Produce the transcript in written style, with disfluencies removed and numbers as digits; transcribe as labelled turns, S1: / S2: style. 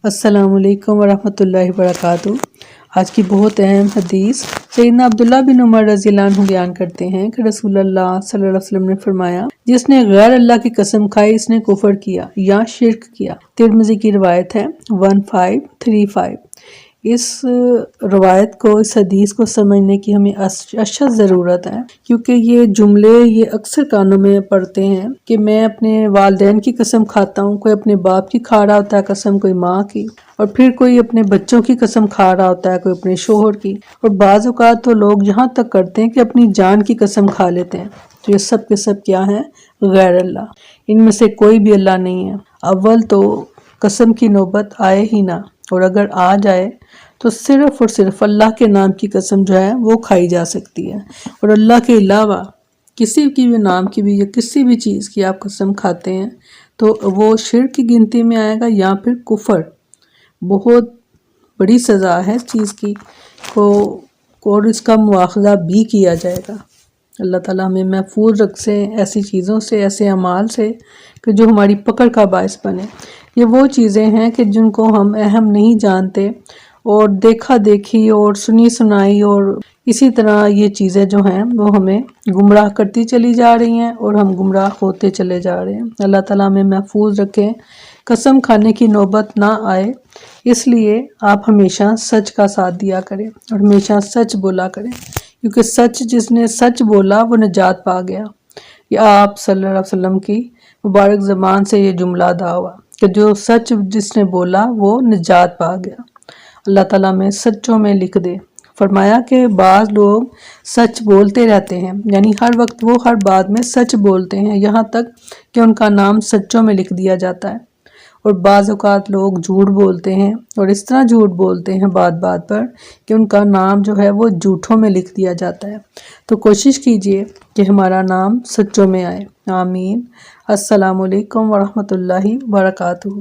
S1: السلام علیکم ورحمۃ اللہ وبرکاتہ۔ آج کی بہت اہم حدیث سیدنا عبداللہ بن عمر رضی اللہ عنہ بیان کرتے ہیں کہ رسول اللہ صلی اللہ علیہ وسلم نے فرمایا، جس نے غیر اللہ کی قسم کھائی اس نے کفر کیا یا شرک کیا۔ ترمذی کی روایت ہے 1535۔ اس روایت کو، اس حدیث کو سمجھنے کی ہمیں اشد ضرورت ہے، کیونکہ یہ جملے یہ اکثر کانوں میں پڑتے ہیں کہ میں اپنے والدین کی قسم کھاتا ہوں، کوئی اپنے باپ کی کھا رہا ہوتا ہے قسم، کوئی ماں کی، اور پھر کوئی اپنے بچوں کی قسم کھا رہا ہوتا ہے، کوئی اپنے شوہر کی، اور بعض اوقات تو لوگ یہاں تک کرتے ہیں کہ اپنی جان کی قسم کھا لیتے ہیں۔ تو یہ سب کے سب کیا ہیں؟ غیر اللہ۔ ان میں سے کوئی بھی اللہ نہیں ہے۔ اول تو قسم کی نوبت آئے ہی نہ، اور اگر آ جائے تو صرف اور صرف اللہ کے نام کی قسم جو ہے وہ کھائی جا سکتی ہے، اور اللہ کے علاوہ کسی کی بھی نام کی بھی یا کسی بھی چیز کی آپ قسم کھاتے ہیں تو وہ شرک کی گنتی میں آئے گا یا پھر کفر۔ بہت بڑی سزا ہے اس چیز کی اور اس کا مواخذہ بھی کیا جائے گا۔ اللہ تعالیٰ ہمیں محفوظ رکھے ایسی چیزوں سے، ایسے اعمال سے کہ جو ہماری پکڑ کا باعث بنے۔ یہ وہ چیزیں ہیں کہ جن کو ہم اہم نہیں جانتے، اور دیکھا دیکھی اور سنی سنائی اور اسی طرح یہ چیزیں جو ہیں وہ ہمیں گمراہ کرتی چلی جا رہی ہیں اور ہم گمراہ ہوتے چلے جا رہے ہیں۔ اللہ تعالیٰ ہمیں محفوظ رکھیں، قسم کھانے کی نوبت نہ آئے، اس لیے آپ ہمیشہ سچ کا ساتھ دیا کریں اور ہمیشہ سچ بولا کریں، کیونکہ سچ جس نے سچ بولا وہ نجات پا گیا۔ یہ آپ صلی اللہ علیہ وسلم کی مبارک زبان سے یہ جملہ ادا ہوا کہ جو سچ جس نے بولا وہ نجات پا گیا۔ اللہ تعالیٰ میں سچوں میں لکھ دے۔ فرمایا کہ بعض لوگ سچ بولتے رہتے ہیں، یعنی ہر وقت وہ ہر بات میں سچ بولتے ہیں، یہاں تک کہ ان کا نام سچوں میں لکھ دیا جاتا ہے، اور بعض اوقات لوگ جھوٹ بولتے ہیں، اور اس طرح جھوٹ بولتے ہیں بات بات پر کہ ان کا نام جو ہے وہ جھوٹوں میں لکھ دیا جاتا ہے۔ تو کوشش کیجئے کہ ہمارا نام سچوں میں آئے۔ آمین۔ السلام علیکم ورحمۃ اللہ وبرکاتہ۔